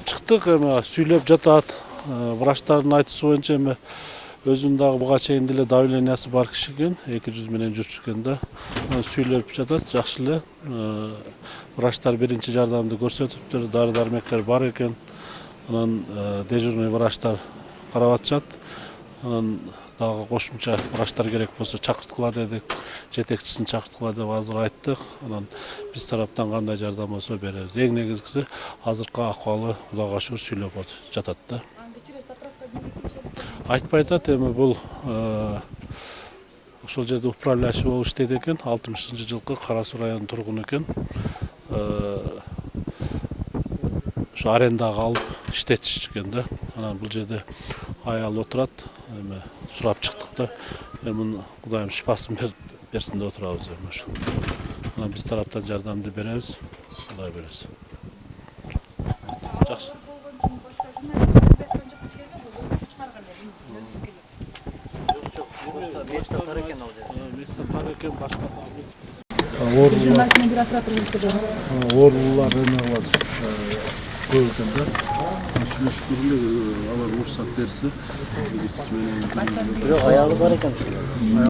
Çıktık ama süylep жатат. Врачтардын айтуусу боюнча эми өзүнүн дагы буга чейин деле давлениясы бар киши экен, 200 менен жүрчү экен да. Сүйлөп жатат, жакшы эле. Врачтар биринчи жардамды көрсөтүптүр, дары-дармектер бар экен. Анан дежурный врачтар карап атышат. Анан дагы кошумча врачтар керек болсо чакырткыла дедик, жетекчисин чакырткыла деп азыр айттык. Анан биз тараптан кандай жардам болсо беребиз. Эң негизгиси азыркы акыбалы Кудайга шүгүр сүйлөп жатат да. Айтпай атат, эми бул ошол жерде управляющий болуп иштейт экен, 60-жылкы Кара Суу районунун тургуну экен. Ошо арендага алып иштетишкен да. Анан бул жерде аял отурат, эми сурап чыктык да. Эми Кудайым шифасын берсин деп отурабыз эми ошо. Анан биз тараптан жардамды беребиз, Кудай беребиз. Жакшы. Место тар экен ал жерде. Место тар экен, башка оорулар эме кылат, көп экен да. Сүйлөшүп көргүлө, алар уруксат берсе, биз менен Бирок аялы бар экен ушул.